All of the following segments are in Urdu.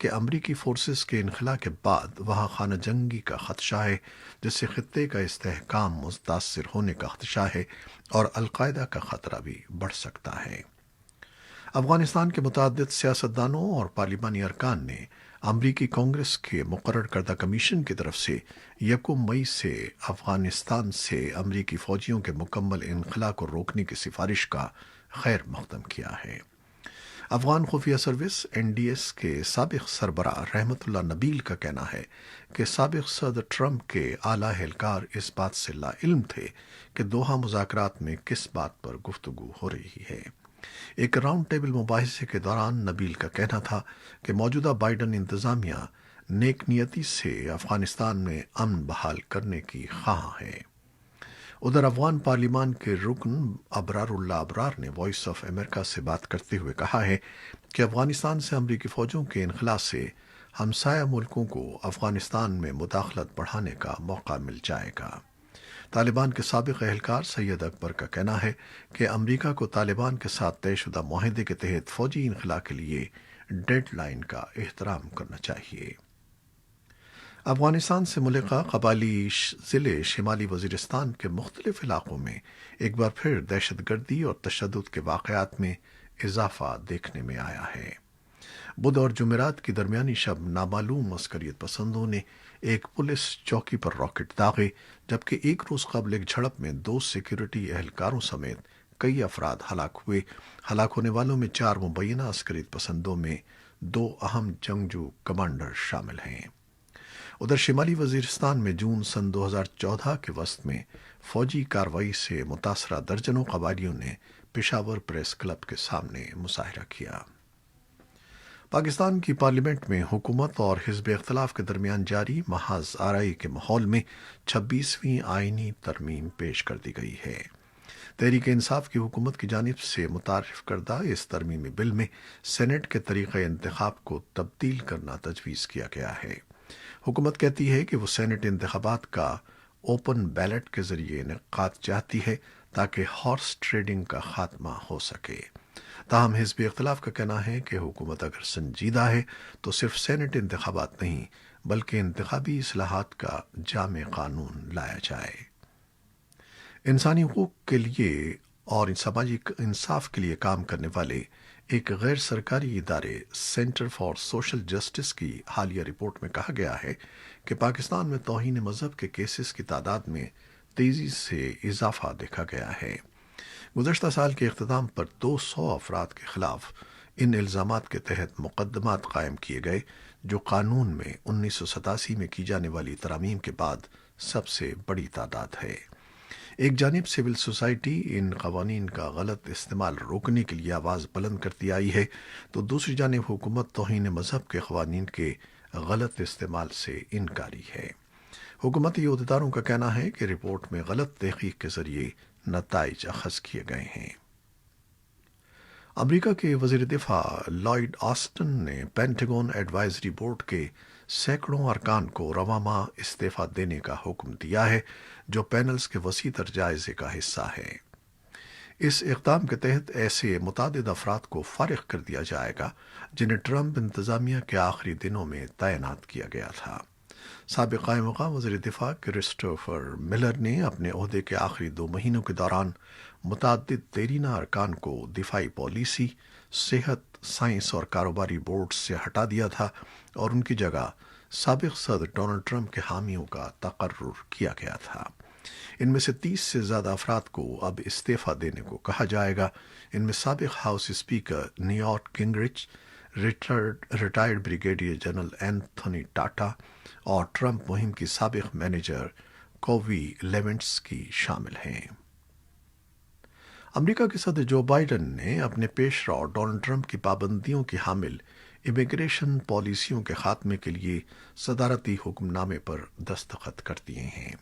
کہ امریکی فورسز کے انخلا کے بعد وہاں خانہ جنگی کا خدشہ ہے، جس سے خطے کا استحکام متاثر ہونے کا خدشہ ہے اور القاعدہ کا خطرہ بھی بڑھ سکتا ہے۔ افغانستان کے متعدد سیاستدانوں اور پارلیمانی ارکان نے امریکی کانگریس کے مقرر کردہ کمیشن کی طرف سے 1 مئی سے افغانستان سے امریکی فوجیوں کے مکمل انخلا کو روکنے کی سفارش کا خیر مقدم کیا ہے۔ افغان خفیہ سروس NDS کے سابق سربراہ رحمت اللہ نبیل کا کہنا ہے کہ سابق صدر ٹرمپ کے اعلیٰ اہلکار اس بات سے لا علم تھے کہ دوحہ مذاکرات میں کس بات پر گفتگو ہو رہی ہے۔ ایک راؤنڈ ٹیبل مباحثے کے دوران نبیل کا کہنا تھا کہ موجودہ بائیڈن انتظامیہ نیک نیتی سے افغانستان میں امن بحال کرنے کی خواہاں ہے۔ ادھر افغان پارلیمان کے رکن ابرار اللہ ابرار نے وائس آف امریکہ سے بات کرتے ہوئے کہا ہے کہ افغانستان سے امریکی فوجوں کے انخلا سے ہمسایہ ملکوں کو افغانستان میں مداخلت بڑھانے کا موقع مل جائے گا۔ طالبان کے سابق اہلکار سید اکبر کا کہنا ہے کہ امریکہ کو طالبان کے ساتھ طے شدہ معاہدے کے تحت فوجی انخلا کے لیے ڈیڈ لائن کا احترام کرنا چاہیے۔ افغانستان سے ملحقہ قبائلی ضلع شمالی وزیرستان کے مختلف علاقوں میں ایک بار پھر دہشت گردی اور تشدد کے واقعات میں اضافہ دیکھنے میں آیا ہے۔ بدھ اور جمعرات کی درمیانی شب نامعلوم عسکریت پسندوں نے ایک پولیس چوکی پر راکٹ داغے، جبکہ ایک روز قبل ایک جھڑپ میں 2 سیکیورٹی اہلکاروں سمیت کئی افراد ہلاک ہوئے۔ ہلاک ہونے والوں میں 4 مبینہ عسکریت پسندوں میں 2 اہم جنگجو کمانڈر شامل ہیں۔ ادھر شمالی وزیرستان میں جون سن 2014 کے وسط میں فوجی کارروائی سے متاثرہ درجنوں قبائلیوں نے پشاور پریس کلب کے سامنے مظاہرہ کیا۔ پاکستان کی پارلیمنٹ میں حکومت اور حزب اختلاف کے درمیان جاری محض آرائی کے ماحول میں 26ویں آئینی ترمیم پیش کر دی گئی ہے۔ تحریک انصاف کی حکومت کی جانب سے متعارف کردہ اس ترمیمی بل میں سینٹ کے طریقہ انتخاب کو تبدیل کرنا تجویز کیا گیا ہے۔ حکومت کہتی ہے کہ وہ سینٹ انتخابات کا اوپن بیلٹ کے ذریعے انعقاد چاہتی ہے تاکہ ہارس ٹریڈنگ کا خاتمہ ہو سکے۔ تاہم حزب اختلاف کا کہنا ہے کہ حکومت اگر سنجیدہ ہے تو صرف سینٹ انتخابات نہیں بلکہ انتخابی اصلاحات کا جامع قانون لایا جائے۔ انسانی حقوق کے لیے اور سماجی انصاف کے لیے کام کرنے والے ایک غیر سرکاری ادارے سینٹر فار سوشل جسٹس کی حالیہ رپورٹ میں کہا گیا ہے کہ پاکستان میں توہین مذہب کے کیسز کی تعداد میں تیزی سے اضافہ دیکھا گیا ہے۔ گزشتہ سال کے اختتام پر 200 افراد کے خلاف ان الزامات کے تحت مقدمات قائم کیے گئے، جو قانون میں 1987 میں کی جانے والی ترامیم کے بعد سب سے بڑی تعداد ہے۔ ایک جانب سول سوسائٹی ان قوانین کا غلط استعمال روکنے کے لیے آواز بلند کرتی آئی ہے، تو دوسری جانب حکومت توہین مذہب کے قوانین کے غلط استعمال سے انکاری ہے۔ حکومتی عہدیداروں کا کہنا ہے کہ رپورٹ میں غلط تحقیق کے ذریعے نتائج اخذ کیے گئے ہیں۔ امریکہ کے وزیر دفاع لائیڈ آسٹن نے پینٹاگون ایڈوائزری بورڈ کے سینکڑوں ارکان کو رواں ماہ استعفیٰ دینے کا حکم دیا ہے، جو پینلز کے وسیع تر جائزے کا حصہ ہے۔ اس اقدام کے تحت ایسے متعدد افراد کو فارغ کر دیا جائے گا جنہیں ٹرمپ انتظامیہ کے آخری دنوں میں تعینات کیا گیا تھا۔ سابق قائم مقام وزیر دفاع کرسٹوفر ملر نے اپنے عہدے کے آخری 2 مہینوں کے دوران متعدد دیرینہ ارکان کو دفاعی پالیسی، صحت، سائنس اور کاروباری بورڈ سے ہٹا دیا تھا اور ان کی جگہ سابق صدر ڈونلڈ ٹرمپ کے حامیوں کا تقرر کیا گیا تھا۔ ان میں سے 30 سے زیادہ افراد کو اب استعفیٰ دینے کو کہا جائے گا۔ ان میں سابق house speaker Newt Gingrich, retired brigadier general Anthony Tata اور ٹرمپ مہم کی سابق مینیجر کووی لیونٹسکی شامل ہیں۔ امریکہ کے صدر جو بائیڈن نے اپنے پیش رو ڈونلڈ ٹرمپ کی پابندیوں کی حامل امیگریشن پالیسیوں کے خاتمے کے لیے صدارتی حکم نامے پر دستخط کر دیے ہیں۔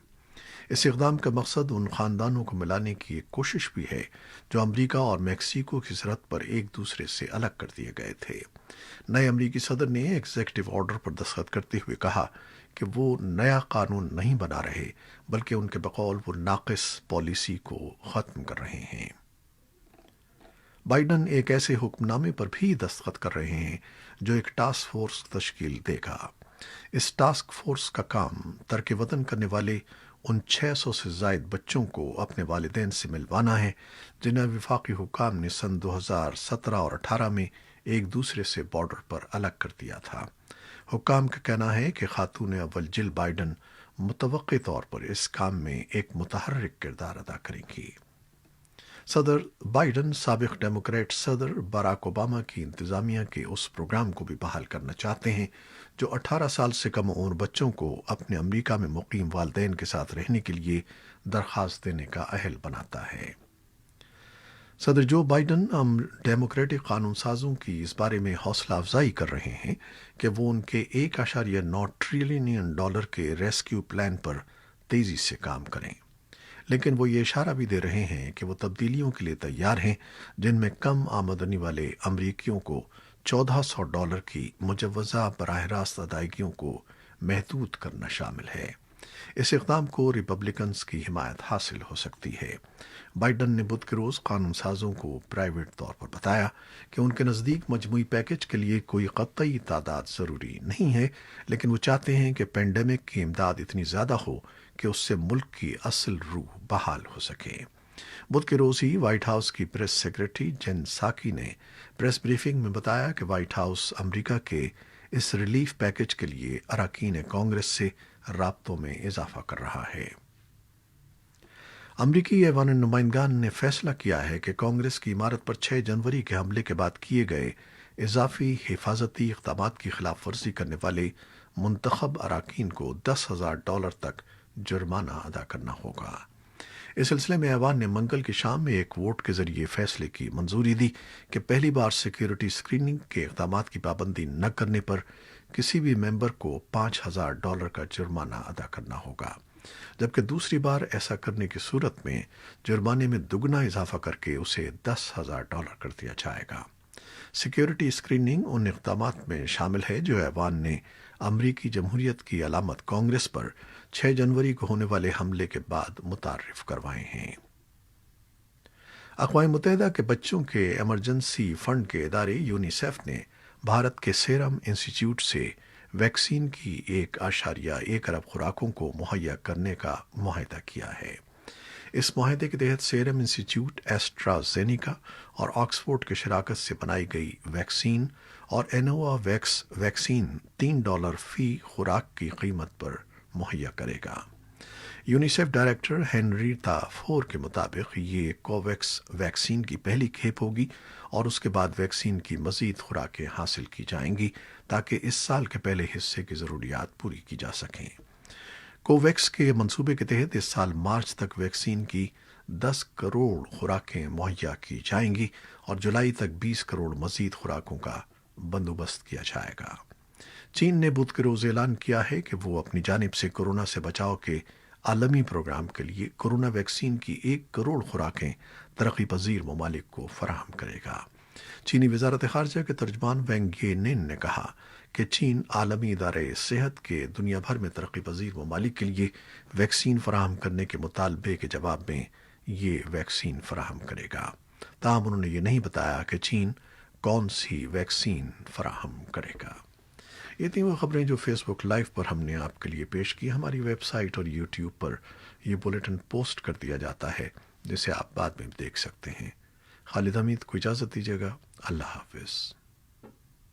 اس اقدام کا مقصد ان خاندانوں کو ملانے کی ایک کوشش بھی ہے جو امریکہ اور میکسیکو کی سرحد پر ایک دوسرے سے الگ کر دیے گئے تھے۔ نئے امریکی صدر نے ایگزیکٹو آرڈر پر دستخط کرتے ہوئے کہا کہ وہ نیا قانون نہیں بنا رہے بلکہ ان کے بقول وہ ناقص پالیسی کو ختم کر رہے ہیں۔ بائیڈن ایک ایسے حکم نامے پر بھی دستخط کر رہے ہیں جو ایک ٹاسک فورس تشکیل دے گا۔ اس ٹاسک فورس کا کام ترک وطن کرنے والے ان 600 سے زائد بچوں کو اپنے والدین سے ملوانا ہے جنہیں وفاقی حکام نے سن 2017 اور 18 میں ایک دوسرے سے بارڈر پر الگ کر دیا تھا۔ حکام کا کہنا ہے کہ خاتون اول جل بائیڈن متوقع طور پر اس کام میں ایک متحرک کردار ادا کریں گی۔ صدر بائیڈن سابق ڈیموکریٹ صدر باراک اوباما کی انتظامیہ کے اس پروگرام کو بھی بحال کرنا چاہتے ہیں جو 18 سال سے کم عمر بچوں کو اپنے امریکہ میں مقیم والدین کے ساتھ رہنے کے لیے درخواست دینے کا اہل بناتا ہے۔ صدر جو بائیڈن ڈیموکریٹک قانون سازوں کی اس بارے میں حوصلہ افزائی کر رہے ہیں کہ وہ ان کے $1.9 ٹریلین کے ریسکیو پلان پر تیزی سے کام کریں، لیکن وہ یہ اشارہ بھی دے رہے ہیں کہ وہ تبدیلیوں کے لیے تیار ہیں جن میں کم آمدنی والے امریکیوں کو $1400 کی مجوزہ براہ راست ادائیگیوں کو محدود کرنا شامل ہے۔ اس اقدام کو ریپبلکنز کی حمایت حاصل ہو سکتی ہے۔ بائیڈن نے بدھ کے روز قانون سازوں کو پرائیویٹ طور پر بتایا کہ ان کے نزدیک مجموعی پیکج کے لیے کوئی قطعی تعداد ضروری نہیں ہے، لیکن وہ چاہتے ہیں کہ پینڈیمک کی امداد اتنی زیادہ ہو کہ اس سے ملک کی اصل روح بحال ہو سکے۔ بدھ کے روز ہی وائٹ ہاؤس کی پریس سیکرٹری جین ساکی نے پریس بریفنگ میں بتایا کہ وائٹ ہاؤس امریکہ کے اس ریلیف پیکج کے لیے اراکین کانگریس سے رابطوں میں اضافہ کر رہا ہے۔ امریکی ایوان نمائندگان نے فیصلہ کیا ہے کہ کانگریس کی عمارت پر 6 جنوری کے حملے کے بعد کیے گئے اضافی حفاظتی اقدامات کی خلاف ورزی کرنے والے منتخب اراکین کو $10,000 تک جرمانہ ادا کرنا ہوگا۔ اس سلسلے میں ایوان نے منگل کی شام میں ایک ووٹ کے ذریعے فیصلے کی منظوری دی کہ پہلی بار سیکیورٹی اسکریننگ کے اقدامات کی پابندی نہ کرنے پر کسی بھی ممبر کو $5,000 کا جرمانہ ادا کرنا ہوگا، جبکہ دوسری بار ایسا کرنے کی صورت میں جرمانے میں دگنا اضافہ کر کے اسے $10,000 کر دیا جائے گا۔ سیکیورٹی اسکریننگ ان اقدامات میں شامل ہے جو ایوان نے امریکی جمہوریت کی علامت کانگریس پر 6 جنوری کو ہونے والے حملے کے بعد متعارف کروائے ہیں۔ اقوام متحدہ کے بچوں کے ایمرجنسی فنڈ کے ادارے یونیسیف نے بھارت کے سیرم انسٹی ٹیوٹ سے ویکسین کی 1.1 ارب خوراکوں کو مہیا کرنے کا معاہدہ کیا ہے۔ اس معاہدے کے تحت سیرم انسٹی ٹیوٹ ایسٹرازینیکا اور آکسفورڈ کی شراکت سے بنائی گئی ویکسین اور اینووا ویکس ویکسین $3 فی خوراک کی قیمت پر مہیا کرے گا۔ یونیسیف ڈائریکٹر ہینریتا فور کے مطابق یہ کوویکس ویکسین کی پہلی کھیپ ہوگی اور اس کے بعد ویکسین کی مزید خوراکیں حاصل کی جائیں گی تاکہ اس سال کے پہلے حصے کی ضروریات پوری کی جا سکیں۔ کوویکس کے منصوبے کے تحت اس سال مارچ تک ویکسین کی 10 کروڑ خوراکیں مہیا کی جائیں گی اور جولائی تک 20 کروڑ مزید خوراکوں کا بندوبست کیا جائے گا۔ چین نے بدھ کے روز اعلان کیا ہے کہ وہ اپنی جانب سے کورونا سے بچاؤ کے عالمی پروگرام کے لیے کورونا ویکسین کی 1 کروڑ خوراکیں ترقی پذیر ممالک کو فراہم کرے گا۔ چینی وزارت خارجہ کے ترجمان وینگ یہ نین نے کہا کہ چین عالمی ادارے صحت کے دنیا بھر میں ترقی پذیر ممالک کے لیے ویکسین فراہم کرنے کے مطالبے کے جواب میں یہ ویکسین فراہم کرے گا۔ تاہم انہوں نے یہ نہیں بتایا کہ چین کون سی ویکسین فراہم کرے گا۔ یہ تھیں وہ خبریں جو فیس بک لائیو پر ہم نے آپ کے لیے پیش کی۔ ہماری ویب سائٹ اور یوٹیوب پر یہ بلیٹن پوسٹ کر دیا جاتا ہے جسے آپ بعد میں دیکھ سکتے ہیں۔ خالد حمید کو اجازت دیجیے گا۔ اللہ حافظ۔